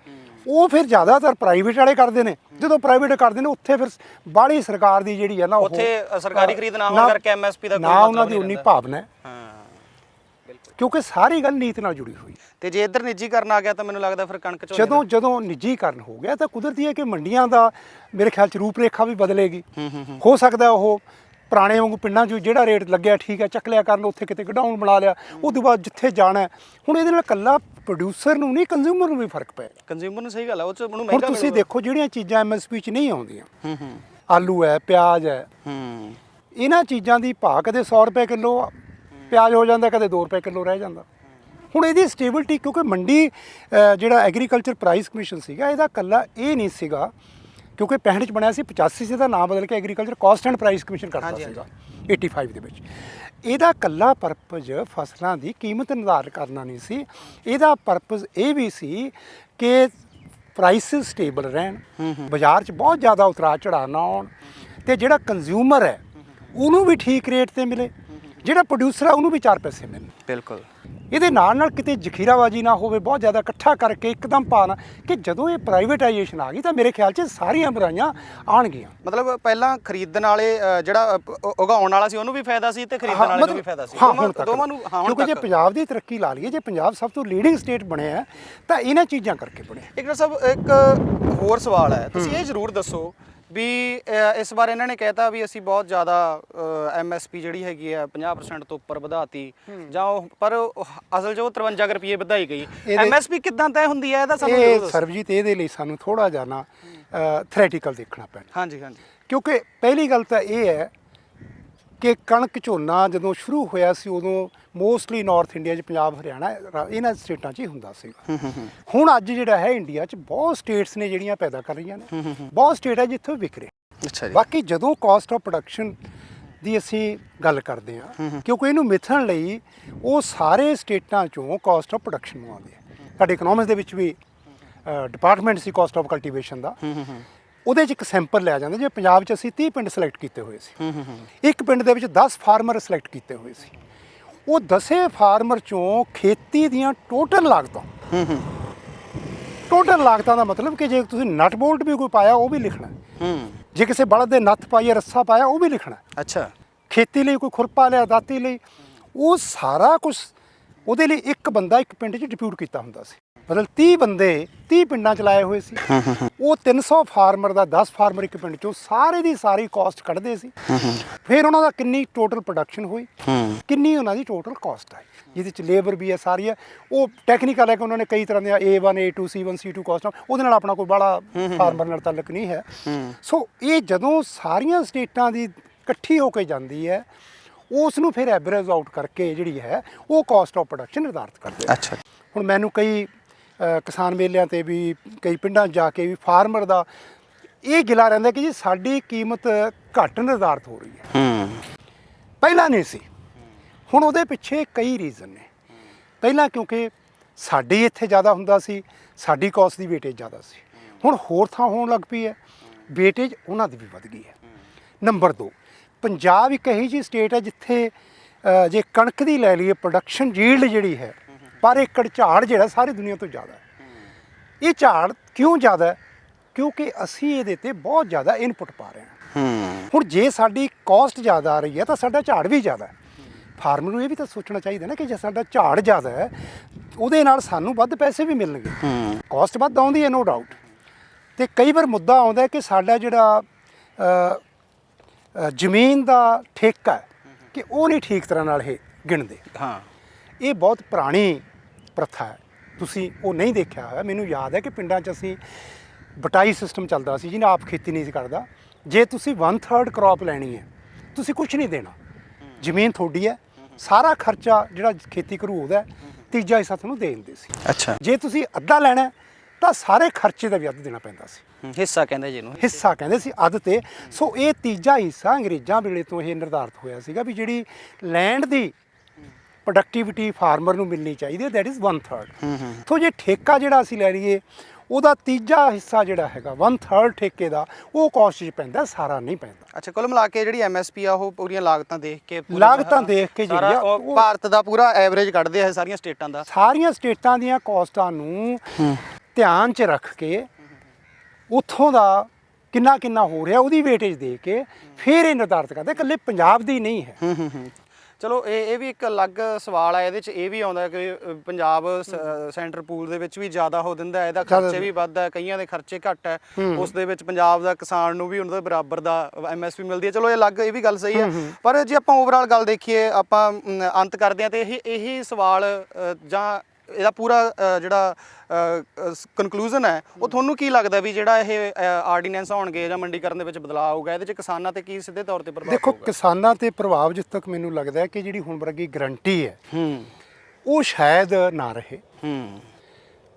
ਉਹ ਫਿਰ ਜ਼ਿਆਦਾਤਰ ਪ੍ਰਾਈਵੇਟ ਵਾਲੇ ਕਰਦੇ ਨੇ। ਜਦੋਂ ਪ੍ਰਾਈਵੇਟ ਕਰਦੇ ਨੇ ਉੱਥੇ ਫਿਰ ਬਾਹਲੀ ਸਰਕਾਰ ਦੀ ਜਿਹੜੀ ਹੈ ਨਾ, ਉੱਥੇ ਸਰਕਾਰੀ ਖਰੀਦ ਨਾ ਹੋਣ ਕਰਕੇ ਐਮਐਸਪੀ ਦਾ ਕੋਈ ਨਾ ਮਤਲਬ ਉਹਨਾਂ ਦੀ ਨਹੀਂ ਉਨੀ ਰਹਿੰਦਾ। ਭਾਵਨਾ ਹੈ, ਕਿਉਂਕਿ ਸਾਰੀ ਗੱਲ ਨੀਤ ਨਾਲ ਜੁੜੀ ਹੋਈ ਹੈ। ਤੇ ਜੇ ਇੱਧਰ ਨਿੱਜੀਕਰਨ ਆ ਗਿਆ ਤਾਂ ਮੈਨੂੰ ਲੱਗਦਾ ਫਿਰ ਕਣਕ ਝੋਨੇ ਜਦੋਂ ਨਿੱਜੀਕਰਨ ਹੋ ਗਿਆ ਤਾਂ ਕੁਦਰਤੀ ਹੈ ਕਿ ਮੰਡੀਆਂ ਦਾ ਮੇਰੇ ਖਿਆਲ 'ਚ ਰੂਪ ਰੇਖਾ ਵੀ ਬਦਲੇਗੀ। ਹੋ ਸਕਦਾ ਉਹ ਪੁਰਾਣੇ ਵਾਂਗੂ ਪਿੰਡਾਂ 'ਚ ਜਿਹੜਾ ਰੇਟ ਲੱਗਿਆ ਠੀਕ ਹੈ ਚੱਕ ਲਿਆ ਕਰਨ, ਉੱਥੇ ਕਿਤੇ ਗਡਾਊਨ ਬਣਾ ਲਿਆ, ਉਹ ਤੋਂ ਬਾਅਦ ਜਿੱਥੇ ਜਾਣਾ ਹੈ। ਹੁਣ ਇਹਦੇ ਨਾਲ ਇਕੱਲਾ ਪ੍ਰੋਡਿਊਸਰ ਨੂੰ ਨਹੀਂ, ਕੰਜ਼ਿਊਮਰ ਨੂੰ ਵੀ ਫਰਕ ਪਏਗਾ। ਕੰਜ਼ਿਊਮਰ ਨੂੰ ਸਹੀ ਗੱਲ ਆ, ਉਹ ਚ ਉਹਨੂੰ ਹੁਣ ਮਹਿੰਗਾ ਤੁਸੀਂ ਦੇਖੋ ਜਿਹੜੀਆਂ ਚੀਜ਼ਾਂ ਐਮਐਸਪੀ 'ਚ ਨਹੀਂ ਆਉਂਦੀਆਂ, ਆਲੂ ਹੈ, ਪਿਆਜ਼ ਹੈ, ਇਹਨਾਂ ਚੀਜ਼ਾਂ ਦੀ ਭਾਅ ਕਦੇ 100 ਰੁਪਏ ਕਿਲੋ ਪਿਆਜ਼ ਹੋ ਜਾਂਦਾ, ਕਦੇ 2 ਰੁਪਏ ਕਿਲੋ ਰਹਿ ਜਾਂਦਾ। ਹੁਣ ਇਹਦੀ ਸਟੇਬਿਲਿਟੀ, ਕਿਉਂਕਿ ਮੰਡੀ ਜਿਹੜਾ ਐਗਰੀਕਲਚਰ ਪ੍ਰਾਈਸ ਕਮਿਸ਼ਨ ਸੀਗਾ, ਇਹਦਾ ਇਕੱਲਾ ਇਹ ਨਹੀਂ ਸੀਗਾ, ਕਿਉਂਕਿ 65 'ਚ ਬਣਿਆ ਸੀ, 85 'ਚ ਦਾ ਨਾਮ ਬਦਲ ਕੇ agriculture cost and price commission ਕਰਤਾ ਸੀਗਾ 85 ਦੇ ਵਿੱਚ। ਇਹਦਾ ਇਕੱਲਾ ਪਰਪਸ ਫਸਲਾਂ ਦੀ ਕੀਮਤ ਨਿਰਧਾਰਿਤ ਕਰਨਾ ਨਹੀਂ ਸੀ, ਇਹਦਾ ਪਰਪਸ ਇਹ ਵੀ ਸੀ ਕਿ ਪ੍ਰਾਈਸਿਸ ਸਟੇਬਲ ਰਹਿਣ, ਬਾਜ਼ਾਰ 'ਚ ਬਹੁਤ ਜ਼ਿਆਦਾ ਉਤਰਾਅ ਚੜਾਅ ਨਾ ਆਉਣ, ਤੇ ਜਿਹੜਾ ਕੰਜ਼ਿਊਮਰ ਹੈ ਉਹਨੂੰ ਵੀ ਠੀਕ ਰੇਟ ਤੇ ਮਿਲੇ, ਜਿਹੜਾ ਪ੍ਰੋਡਿਊਸਰ ਹੈ ਉਹਨੂੰ ਵੀ 4 ਪੈਸੇ ਮਿਲਣ। ਬਿਲਕੁਲ, ਇਹਦੇ ਨਾਲ ਕਿਤੇ ਜ਼ਖੀਰਾਬਾਜੀ ਨਾ ਹੋਵੇ, ਬਹੁਤ ਜ਼ਿਆਦਾ ਇਕੱਠਾ ਕਰਕੇ ਇੱਕਦਮ ਪਾਣਾ, ਕਿ ਜਦੋਂ ਇਹ ਪ੍ਰਾਈਵੇਟਾਈਜੇਸ਼ਨ ਆ ਗਈ ਤਾਂ ਮੇਰੇ ਖਿਆਲ 'ਚ ਸਾਰੀਆਂ ਬੁਰਾਈਆਂ ਆਉਣਗੀਆਂ। ਮਤਲਬ ਪਹਿਲਾਂ ਖਰੀਦਣ ਵਾਲੇ ਜਿਹੜਾ ਉਗਾਉਣ ਵਾਲਾ ਸੀ ਉਹਨੂੰ ਵੀ ਫਾਇਦਾ ਸੀ ਤੇ ਖਰੀਦਣ ਵਾਲੇ ਨੂੰ ਵੀ ਫਾਇਦਾ ਸੀ, ਦੋਵਾਂ ਨੂੰ। ਕਿਉਂਕਿ ਜੇ ਪੰਜਾਬ ਦੀ ਤਰੱਕੀ ਲਾ ਲਈਏ, ਜੇ ਪੰਜਾਬ ਸਭ ਤੋਂ ਲੀਡਿੰਗ ਸਟੇਟ ਬਣਿਆ ਤਾਂ ਇਹਨਾਂ ਚੀਜ਼ਾਂ ਕਰਕੇ ਬਣਿਆ। ਇੱਕ ਸਭ ਇੱਕ ਹੋਰ ਸਵਾਲ ਹੈ, ਤੁਸੀਂ ਇਹ ਜ਼ਰੂਰ ਦੱਸੋ ਵੀ ਇਸ ਵਾਰ ਇਹਨਾਂ ਨੇ ਕਹਿਤਾ ਵੀ ਅਸੀਂ ਬਹੁਤ ਜ਼ਿਆਦਾ ਐਮਐਸਪੀ ਜਿਹੜੀ ਹੈਗੀ ਆ 50% ਤੋਂ ਉੱਪਰ ਵਧਾਤੀ, ਜਾਂ ਉਹ ਪਰ ਅਸਲ 'ਚ ਉਹ 53 ਰੁਪਏ ਵਧਾਈ ਗਈ। ਐਮਐਸਪੀ ਕਿੱਦਾਂ ਤੈਅ ਹੁੰਦੀ ਹੈ, ਇਹਦਾ ਸਾਨੂੰ ਇਹ ਸਰਬਜੀਤ, ਇਹਦੇ ਲਈ ਸਾਨੂੰ ਥੋੜਾ ਜਿਹਾ ਨਾ ਥਿਓਰੈਟੀਕਲ ਦੇਖਣਾ ਪੈਣਾ। ਹਾਂਜੀ ਹਾਂਜੀ, ਕਿਉਂਕਿ ਪਹਿਲੀ ਗੱਲ ਤਾਂ ਇਹ ਹੈ ਕਿ ਕਣਕ ਝੋਨਾ ਜਦੋਂ ਸ਼ੁਰੂ ਹੋਇਆ ਸੀ ਉਦੋਂ ਮੋਸਟਲੀ ਨਾਰਥ ਇੰਡੀਆ 'ਚ, ਪੰਜਾਬ, ਹਰਿਆਣਾ, ਇਹਨਾਂ ਸਟੇਟਾਂ 'ਚ ਹੀ ਹੁੰਦਾ ਸੀਗਾ। ਹੁਣ ਅੱਜ ਜਿਹੜਾ ਹੈ ਇੰਡੀਆ 'ਚ ਬਹੁਤ ਸਟੇਟਸ ਨੇ ਜਿਹੜੀਆਂ ਪੈਦਾ ਕਰ ਰਹੀਆਂ ਨੇ, ਬਹੁਤ ਸਟੇਟ ਹੈ ਜਿੱਥੇ ਵਿਕ ਰਹੇ। ਅੱਛਾ ਜੀ। ਬਾਕੀ ਜਦੋਂ ਕਾਸਟ ਆਫ ਪ੍ਰੋਡਕਸ਼ਨ ਦੀ ਅਸੀਂ ਗੱਲ ਕਰਦੇ ਹਾਂ, ਕਿਉਂਕਿ ਇਹਨੂੰ ਮਿਥਣ ਲਈ ਉਹ ਸਾਰੇ ਸਟੇਟਾਂ 'ਚੋਂ ਕਾਸਟ ਆਫ ਪ੍ਰੋਡਕਸ਼ਨ ਨੂੰ ਆਉਂਦੇ ਆ। ਸਾਡੇ ਇਕਨੋਮਿਕਸ ਦੇ ਵਿੱਚ ਵੀ ਡਿਪਾਰਟਮੈਂਟ ਸੀ ਕਾਸਟ ਆਫ ਕਲਟੀਵੇਸ਼ਨ ਦਾ, ਉਹਦੇ 'ਚ ਇੱਕ ਸੈਂਪਲ ਲਿਆ ਜਾਂਦਾ। ਜੇ ਪੰਜਾਬ 'ਚ ਅਸੀਂ 30 ਪਿੰਡ ਸਿਲੈਕਟ ਕੀਤੇ ਹੋਏ ਸੀ, ਇੱਕ ਪਿੰਡ ਦੇ ਵਿੱਚ 10 ਫਾਰਮਰ ਸਿਲੈਕਟ ਕੀਤੇ ਹੋਏ ਸੀ। ਉਹ 10 ਫਾਰਮਰ 'ਚੋਂ ਖੇਤੀ ਦੀਆਂ ਟੋਟਲ ਲਾਗਤਾਂ ਦਾ ਮਤਲਬ ਕਿ ਜੇ ਤੁਸੀਂ ਨਟ ਬੋਲਟ ਵੀ ਕੋਈ ਪਾਇਆ ਉਹ ਵੀ ਲਿਖਣਾ, ਜੇ ਕਿਸੇ ਬਲਦ ਦੇ ਨੱਥ ਪਾਈ, ਰੱਸਾ ਪਾਇਆ ਉਹ ਵੀ ਲਿਖਣਾ। ਅੱਛਾ, ਖੇਤੀ ਲਈ ਕੋਈ ਖੁਰਪਾ ਲਿਆ, ਦਾਤੀ ਲਈ, ਉਹ ਸਾਰਾ ਕੁਝ ਉਹਦੇ ਲਈ ਇੱਕ ਬੰਦਾ ਇੱਕ ਪਿੰਡ 'ਚ ਡਿਪਿਊਟ ਕੀਤਾ ਹੁੰਦਾ ਸੀ। ਮਤਲਬ 30 ਬੰਦੇ 30 ਪਿੰਡਾਂ 'ਚ ਲਾਏ ਹੋਏ ਸੀ। ਉਹ 300 ਫਾਰਮਰ ਦਾ 10 ਫਾਰਮਰ ਇੱਕ ਪਿੰਡ 'ਚੋਂ ਸਾਰੇ ਦੀ ਸਾਰੀ ਕਾਸਟ ਕੱਢਦੇ ਸੀ। ਫਿਰ ਉਹਨਾਂ ਦਾ ਕਿੰਨੀ ਟੋਟਲ ਪ੍ਰੋਡਕਸ਼ਨ ਹੋਈ, ਕਿੰਨੀ ਉਹਨਾਂ ਦੀ ਟੋਟਲ ਕਾਸਟ ਆਈ, ਜਿਹਦੇ 'ਚ ਲੇਬਰ ਵੀ ਹੈ, ਸਾਰੀ ਹੈ। ਉਹ ਟੈਕਨੀਕਲ ਹੈ ਕਿ ਉਹਨਾਂ ਨੇ ਕਈ ਤਰ੍ਹਾਂ ਦੀਆਂ A1 A2 C1 C2 ਕਾਸਟਾਂ, ਉਹਦੇ ਨਾਲ ਆਪਣਾ ਕੋਈ ਬਾਹਲਾ ਫਾਰਮਰ ਨਾਲ ਤਾਲੁਕ ਨਹੀਂ ਹੈ। ਸੋ ਇਹ ਜਦੋਂ ਸਾਰੀਆਂ ਸਟੇਟਾਂ ਦੀ ਇਕੱਠੀ ਹੋ ਕੇ ਜਾਂਦੀ ਹੈ, ਉਸ ਨੂੰ ਫਿਰ ਐਵਰੇਜ ਆਊਟ ਕਰਕੇ ਜਿਹੜੀ ਹੈ ਉਹ ਕਾਸਟ ਆਫ ਪ੍ਰੋਡਕਸ਼ਨ ਨਿਰਧਾਰਿਤ ਕਰਦੇ। ਅੱਛਾ, ਹੁਣ ਮੈਨੂੰ ਕਈ ਕਿਸਾਨ ਮੇਲਿਆਂ 'ਤੇ ਵੀ, ਕਈ ਪਿੰਡਾਂ 'ਚ ਜਾ ਕੇ ਵੀ ਫਾਰਮਰ ਦਾ ਇਹ ਗਿਲਾ ਰਹਿੰਦਾ ਕਿ ਜੀ ਸਾਡੀ ਕੀਮਤ ਘੱਟ ਨਿਰਧਾਰਿਤ ਹੋ ਰਹੀ ਹੈ। ਪਹਿਲਾਂ ਨਹੀਂ ਸੀ। ਹੁਣ ਉਹਦੇ ਪਿੱਛੇ ਕਈ ਰੀਜ਼ਨ ਨੇ। ਪਹਿਲਾਂ ਕਿਉਂਕਿ ਸਾਡੇ ਇੱਥੇ ਜ਼ਿਆਦਾ ਹੁੰਦਾ ਸੀ, ਸਾਡੀ ਕਾਸਟ ਦੀ ਵੇਟੇਜ ਜ਼ਿਆਦਾ ਸੀ। ਹੁਣ ਹੋਰ ਥਾਂ ਹੋਣ ਲੱਗ ਪਈ ਹੈ, ਵੇਟੇਜ ਉਹਨਾਂ ਦੀ ਵੀ ਵੱਧ ਗਈ ਹੈ। ਨੰਬਰ 2, ਪੰਜਾਬ ਇੱਕ ਇਹੀ ਜਿਹੀ ਸਟੇਟ ਹੈ ਜਿੱਥੇ ਜੇ ਕਣਕ ਦੀ ਲੈ ਲਈਏ, ਪ੍ਰੋਡਕਸ਼ਨ ਯੀਲਡ ਜਿਹੜੀ ਹੈ ਪਰ ਏਕੜ ਝਾੜ ਜਿਹੜਾ ਸਾਰੀ ਦੁਨੀਆ ਤੋਂ ਜ਼ਿਆਦਾ ਹੈ। ਇਹ ਝਾੜ ਕਿਉਂ ਜ਼ਿਆਦਾ ਹੈ? ਕਿਉਂਕਿ ਅਸੀਂ ਇਹਦੇ ਤੇ ਬਹੁਤ ਜ਼ਿਆਦਾ ਇਨਪੁਟ ਪਾ ਰਹੇ ਹਾਂ। ਹੁਣ ਜੇ ਸਾਡੀ ਕਾਸਟ ਜ਼ਿਆਦਾ ਆ ਰਹੀ ਹੈ ਤਾਂ ਸਾਡਾ ਝਾੜ ਵੀ ਜ਼ਿਆਦਾ ਹੈ। ਫਾਰਮਰ ਨੂੰ ਇਹ ਵੀ ਤਾਂ ਸੋਚਣਾ ਚਾਹੀਦਾ ਨਾ ਕਿ ਜੇ ਸਾਡਾ ਝਾੜ ਜ਼ਿਆਦਾ ਹੈ ਉਹਦੇ ਨਾਲ ਸਾਨੂੰ ਵੱਧ ਪੈਸੇ ਵੀ ਮਿਲਣਗੇ। ਕਾਸਟ ਵੱਧ ਆਉਂਦੀ ਹੈ, ਨੋ ਡਾਊਟ। ਤੇ ਕਈ ਵਾਰ ਮੁੱਦਾ ਆਉਂਦਾ ਕਿ ਸਾਡਾ ਜਿਹੜਾ ਜ਼ਮੀਨ ਦਾ ਠੇਕਾ ਹੈ ਕਿ ਉਹ ਨਹੀਂ ਠੀਕ ਤਰ੍ਹਾਂ ਨਾਲ ਇਹ ਗਿਣਦੇ। ਹਾਂ, ਇਹ ਬਹੁਤ ਪੁਰਾਣੀ ਪ੍ਰਥਾ ਹੈ, ਤੁਸੀਂ ਉਹ ਨਹੀਂ ਦੇਖਿਆ ਹੋਇਆ। ਮੈਨੂੰ ਯਾਦ ਹੈ ਕਿ ਪਿੰਡਾਂ 'ਚ ਅਸੀਂ ਬਟਾਈ ਸਿਸਟਮ ਚੱਲਦਾ ਸੀ, ਜਿਹਨੇ ਆਪ ਖੇਤੀ ਨਹੀਂ ਸੀ ਕਰਦਾ। ਜੇ ਤੁਸੀਂ 1/3 ਕ੍ਰੌਪ ਲੈਣੀ ਹੈ, ਤੁਸੀਂ ਕੁਝ ਨਹੀਂ ਦੇਣਾ, ਜ਼ਮੀਨ ਤੁਹਾਡੀ ਹੈ, ਸਾਰਾ ਖਰਚਾ ਜਿਹੜਾ ਖੇਤੀ ਕਰੂ ਉਹਦਾ, ਤੀਜਾ ਹਿੱਸਾ ਤੁਹਾਨੂੰ ਦੇ ਦਿੰਦੇ ਸੀ। ਅੱਛਾ, ਜੇ ਤੁਸੀਂ ਅੱਧਾ ਲੈਣਾ ਤਾਂ ਸਾਰੇ ਖਰਚੇ ਦਾ ਵੀ ਅੱਧ ਦੇਣਾ ਪੈਂਦਾ ਸੀ। ਹਿੱਸਾ ਕਹਿੰਦੇ ਜਿਹਨੂੰ, ਹਿੱਸਾ ਕਹਿੰਦੇ ਸੀ ਅੱਧ ਤੇ। ਸੋ ਇਹ ਤੀਜਾ ਹਿੱਸਾ ਅੰਗਰੇਜ਼ਾਂ ਵੇਲੇ ਤੋਂ ਇਹ ਨਿਰਧਾਰਿਤ ਹੋਇਆ ਸੀਗਾ ਵੀ ਜਿਹੜੀ ਲੈਂਡ ਦੀ ਪ੍ਰੋਡਕਟਿਵਿਟੀ ਫਾਰਮਰ ਨੂੰ ਮਿਲਣੀ ਚਾਹੀਦੀ ਹੈ, ਦੈਟ ਇਜ਼ 1/3। ਸੋ ਜੇ ਠੇਕਾ ਜਿਹੜਾ ਅਸੀਂ ਲੈ ਲਈਏ ਉਹਦਾ ਤੀਜਾ ਹਿੱਸਾ ਜਿਹੜਾ ਹੈਗਾ 1/3 ਠੇਕੇ ਦਾ ਉਹ ਕਾਸਟ 'ਚ ਪੈਂਦਾ, ਸਾਰਾ ਨਹੀਂ ਪੈਂਦਾ। ਅੱਛਾ, ਕੁੱਲ ਮਿਲਾ ਕੇ ਜਿਹੜੀ ਐਮਐਸਪੀ ਆ ਉਹ ਪੂਰੀਆਂ ਲਾਗਤਾਂ ਦੇਖ ਕੇ ਲਾਗਤਾਂ ਦੇਖ ਕੇ ਜਿਹੜੀ ਆ ਉਹ ਭਾਰਤ ਦਾ ਪੂਰਾ ਐਵਰੇਜ ਕੱਢਦੇ ਆ ਸਾਰੀਆਂ ਸਟੇਟਾਂ ਦਾ, ਸਾਰੀਆਂ ਸਟੇਟਾਂ ਦੀਆਂ ਕਾਸਟਾਂ ਨੂੰ ਧਿਆਨ 'ਚ ਰੱਖ ਕੇ ਉੱਥੋਂ ਦਾ ਕਿੰਨਾ ਕਿੰਨਾ ਹੋ ਰਿਹਾ ਉਹਦੀ ਵੇਟੇਜ ਦੇ ਕੇ ਫਿਰ ਇਹ ਨਿਰਧਾਰਿਤ ਕਰਦੇ, ਇਕੱਲੇ ਪੰਜਾਬ ਦੀ ਨਹੀਂ ਹੈ। ਚਲੋ ਇਹ ਵੀ ਇੱਕ ਅਲੱਗ ਸਵਾਲ ਹੈ, ਇਹਦੇ 'ਚ ਇਹ ਵੀ ਆਉਂਦਾ ਕਿ ਪੰਜਾਬ ਸੈਂਟਰ ਪੂਲ ਦੇ ਵਿੱਚ ਵੀ ਜ਼ਿਆਦਾ ਹੋ ਦਿੰਦਾ, ਇਹਦਾ ਖਰਚੇ ਵੀ ਵੱਧ ਹੈ, ਕਈਆਂ ਦੇ ਖਰਚੇ ਘੱਟ ਹੈ, ਉਸ ਦੇ ਵਿੱਚ ਪੰਜਾਬ ਦਾ ਕਿਸਾਨ ਨੂੰ ਵੀ ਉਹਨਾਂ ਦੇ ਬਰਾਬਰ ਦਾ ਐਮਐਸਪੀ ਮਿਲਦੀ ਹੈ। ਚਲੋ ਇਹ ਅਲੱਗ, ਇਹ ਵੀ ਗੱਲ ਸਹੀ ਹੈ, ਪਰ ਜੇ ਆਪਾਂ ਓਵਰਆਲ ਗੱਲ ਦੇਖੀਏ, ਆਪਾਂ ਅੰਤ ਕਰਦੇ ਹਾਂ, ਤੇ ਇਹੀ ਸਵਾਲ ਜਾਂ ਇਹਦਾ ਪੂਰਾ ਜਿਹੜਾ ਕਨਕਲੂਜਨ ਹੈ ਉਹ ਤੁਹਾਨੂੰ ਕੀ ਲੱਗਦਾ ਵੀ ਜਿਹੜਾ ਇਹ ਆਰਡੀਨੈਂਸ ਆਉਣਗੇ ਜਾਂ ਮੰਡੀਕਰਨ ਦੇ ਵਿੱਚ ਬਦਲਾਅ ਆਊਗਾ, ਇਹਦੇ 'ਚ ਕਿਸਾਨਾਂ ਤੇ ਕੀ ਸਿੱਧੇ ਤੌਰ ਤੇ ਪ੍ਰਭਾਵ ਦੇਖੋ ਪਊਗਾ? ਕਿਸਾਨਾਂ ਤੇ ਪ੍ਰਭਾਵ ਜਿੱਥੇ ਤੱਕ ਮੈਨੂੰ ਲੱਗਦਾ ਹੈ ਕਿ ਜਿਹੜੀ ਹੁਣ ਵਰਗੀ ਗਰੰਟੀ ਹੈ ਉਹ ਸ਼ਾਇਦ ਨਾ ਰਹੇ।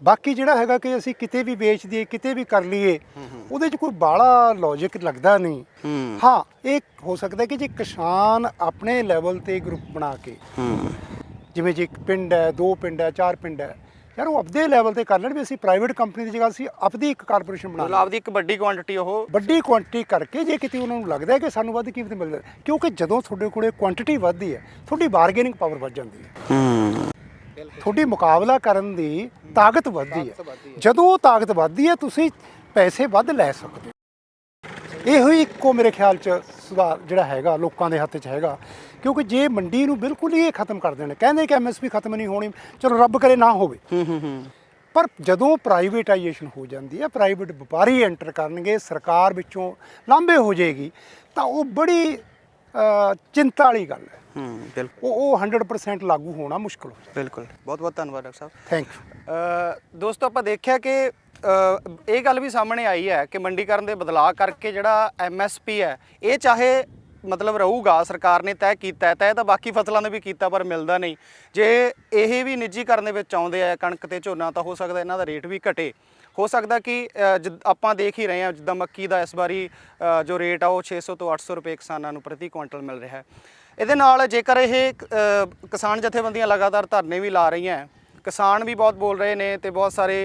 ਬਾਕੀ ਜਿਹੜਾ ਹੈਗਾ ਕਿ ਅਸੀਂ ਕਿਤੇ ਵੀ ਵੇਚ ਦਈਏ, ਕਿਤੇ ਵੀ ਕਰ ਲਈਏ, ਉਹਦੇ 'ਚ ਕੋਈ ਬਾਹਲਾ ਲੌਜਿਕ ਲੱਗਦਾ ਨਹੀਂ। ਹਾਂ, ਇਹ ਹੋ ਸਕਦਾ ਕਿ ਜੇ ਕਿਸਾਨ ਆਪਣੇ ਲੈਵਲ ਤੇ ਗਰੁੱਪ ਬਣਾ ਕੇ, ਜਿਵੇਂ ਜੇ ਇੱਕ ਪਿੰਡ ਹੈ, 2 ਪਿੰਡ ਹੈ, 4 ਪਿੰਡ ਹੈ, ਯਾਰ ਉਹ ਆਪਦੇ ਲੈਵਲ ਤੇ ਕਰ ਲੈਣ ਵੀ ਅਸੀਂ ਪ੍ਰਾਈਵੇਟ ਕੰਪਨੀ ਦੀ ਜਗ੍ਹਾ ਅਸੀਂ ਆਪਦੀ ਇੱਕ ਕਾਰਪੋਰੇਸ਼ਨ ਬਣਾ ਲਈਏ, ਆਪਦੀ ਇੱਕ ਵੱਡੀ ਕੁਆਂਟੀਟੀ ਉਹ ਵੱਡੀ ਕੁਆਂਟੀਟੀ ਕਰਕੇ, ਜੇ ਕਿਤੇ ਉਹਨਾਂ ਨੂੰ ਲੱਗਦਾ ਹੈ ਕਿ ਸਾਨੂੰ ਵੱਧ ਕੀਮਤ ਮਿਲ ਰਹੀ, ਕਿਉਂਕਿ ਜਦੋਂ ਤੁਹਾਡੇ ਕੋਲੇ ਕੁਆਂਟੀਟੀ ਵੱਧਦੀ ਹੈ ਤੁਹਾਡੀ ਬਾਰਗੇਨਿੰਗ ਪਾਵਰ ਵੱਧ ਜਾਂਦੀ ਹੈ, ਤੁਹਾਡੀ ਮੁਕਾਬਲਾ ਕਰਨ ਦੀ ਤਾਕਤ ਵੱਧਦੀ ਹੈ। ਜਦੋਂ ਉਹ ਤਾਕਤ ਵੱਧਦੀ ਹੈ ਤੁਸੀਂ ਪੈਸੇ ਵੱਧ ਲੈ ਸਕਦੇ ਹੋ। ਇਹੋ ਹੀ ਇੱਕੋ ਮੇਰੇ ਖਿਆਲ 'ਚ ਸੁਧਾਰ ਜਿਹੜਾ ਹੈਗਾ ਲੋਕਾਂ ਦੇ ਹੱਥ 'ਚ ਹੈਗਾ, ਕਿਉਂਕਿ ਜੇ ਮੰਡੀ ਨੂੰ ਬਿਲਕੁਲ ਹੀ ਇਹ ਖਤਮ ਕਰ ਦੇਣ, ਕਹਿੰਦੇ ਕਿ ਐਮਐਸਪੀ ਖਤਮ ਨਹੀਂ ਹੋਣੀ, ਚਲੋ ਰੱਬ ਕਰੇ ਨਾ ਹੋਵੇ, ਪਰ ਜਦੋਂ ਪ੍ਰਾਈਵੇਟਾਈਜੇਸ਼ਨ ਹੋ ਜਾਂਦੀ ਹੈ, ਪ੍ਰਾਈਵੇਟ ਵਪਾਰੀ ਐਂਟਰ ਕਰਨਗੇ, ਸਰਕਾਰ ਵਿੱਚੋਂ ਲਾਂਭੇ ਹੋ ਜਾਏਗੀ, ਤਾਂ ਉਹ ਬੜੀ ਚਿੰਤਾ ਵਾਲੀ ਗੱਲ ਹੈ। ਬਿਲਕੁਲ ਉਹ 100% ਲਾਗੂ ਹੋਣਾ ਮੁਸ਼ਕਲ ਹੋ ਜਾਂਦਾ। ਬਿਲਕੁਲ, ਬਹੁਤ ਬਹੁਤ ਧੰਨਵਾਦ ਡਾਕਟਰ ਸਾਹਿਬ। Thank you. ਦੋਸਤੋ, ਆਪਾਂ ਦੇਖਿਆ ਕਿ ਇਹ ਗੱਲ ਵੀ ਸਾਹਮਣੇ ਆਈ ਹੈ ਕਿ ਮੰਡੀਕਰਨ ਦੇ ਬਦਲਾਅ ਕਰਕੇ ਜਿਹੜਾ ਐਮਐਸਪੀ ਹੈ ਇਹ ਚਾਹੇ ਮਤਲਬ ਰਹੂਗਾ, ਸਰਕਾਰ ਨੇ ਤੈਅ ਕੀਤਾ ਹੈ, ਤੈਅ ਤਾਂ ਬਾਕੀ ਫਸਲਾਂ ਨੇ ਵੀ ਕੀਤਾ ਪਰ ਮਿਲਦਾ ਨਹੀਂ। ਜੇ ਇਹ ਵੀ ਨਿੱਜੀਕਰਨ ਦੇ ਵਿੱਚ ਆਉਂਦੇ ਆ ਕਣਕ ਤੇ ਝੋਨਾ, ਤਾਂ ਹੋ ਸਕਦਾ ਇਹਨਾਂ ਦਾ ਰੇਟ ਵੀ ਘਟੇ, ਹੋ ਸਕਦਾ ਕਿ ਆਪਾਂ ਦੇਖ ਹੀ ਰਹੇ ਹਾਂ ਜਿੱਦਾਂ ਮੱਕੀ ਦਾ ਇਸ ਵਾਰੀ ਜੋ ਰੇਟ ਆ ਉਹ 600 ਤੋਂ 800 ਰੁਪਏ ਕਿਸਾਨਾਂ ਨੂੰ ਪ੍ਰਤੀ ਕੁਇੰਟਲ ਮਿਲ ਰਿਹਾ ਹੈ। ਇਹਦੇ ਨਾਲ ਜੇਕਰ ਇਹ ਕਿਸਾਨ ਜਥੇਬੰਦੀਆਂ ਲਗਾਤਾਰ ਧਰਨੇ ਵੀ ਲਾ ਰਹੀਆਂ, ਕਿਸਾਨ ਵੀ ਬਹੁਤ ਬੋਲ ਰਹੇ ਨੇ ਤੇ ਬਹੁਤ ਸਾਰੇ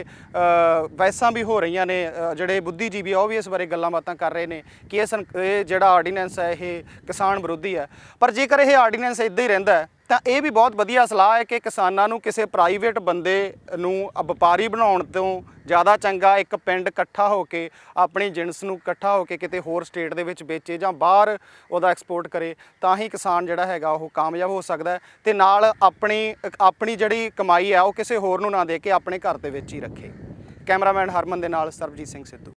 ਬਹਿਸਾਂ ਵੀ ਹੋ ਰਹੀਆਂ ਨੇ, ਜਿਹੜੇ ਬੁੱਧੀਜੀਵੀ ਆ ਉਹ ਵੀ ਇਸ ਬਾਰੇ ਗੱਲਾਂ ਬਾਤਾਂ ਕਰ ਰਹੇ ਨੇ ਕਿ ਇਹ ਜਿਹੜਾ ਆਰਡੀਨੈਂਸ ਹੈ ਇਹ ਕਿਸਾਨ ਵਿਰੋਧੀ ਹੈ। ਪਰ ਜੇਕਰ ਇਹ ਆਰਡੀਨੈਂਸ ਇੱਦਾਂ ਹੀ ਰਹਿੰਦਾ ਤਾਂ ਇਹ ਵੀ ਬਹੁਤ ਵਧੀਆ ਸਲਾਹ ਹੈ ਕਿ ਕਿਸਾਨਾਂ ਨੂੰ ਕਿਸੇ ਪ੍ਰਾਈਵੇਟ ਬੰਦੇ ਨੂੰ ਵਪਾਰੀ ਬਣਾਉਣ ਤੋਂ ਜ਼ਿਆਦਾ ਚੰਗਾ ਇੱਕ ਪਿੰਡ ਇਕੱਠਾ ਹੋ ਕੇ ਆਪਣੀ ਜਿਣਸ ਨੂੰ ਇਕੱਠਾ ਹੋ ਕੇ ਕਿਤੇ ਹੋਰ ਸਟੇਟ ਦੇ ਵਿੱਚ ਵੇਚੇ ਜਾਂ ਬਾਹਰ ਉਹਦਾ ਐਕਸਪੋਰਟ ਕਰੇ, ਤਾਂ ਹੀ ਕਿਸਾਨ ਜਿਹੜਾ ਹੈਗਾ ਉਹ ਕਾਮਯਾਬ ਹੋ ਸਕਦਾ ਹੈ ਤੇ ਨਾਲ ਆਪਣੀ ਜਿਹੜੀ ਕਮਾਈ ਹੈ ਉਹ ਕਿਸੇ ਹੋਰ ਨੂੰ ਨਾ ਦੇ ਕੇ ਆਪਣੇ ਘਰ ਦੇ ਵਿੱਚ ਹੀ ਰੱਖੇ। ਕੈਮਰਾਮੈਨ ਹਰਮਨ ਦੇ ਨਾਲ ਸਰਬਜੀਤ ਸਿੰਘ ਸਿੱਧੂ।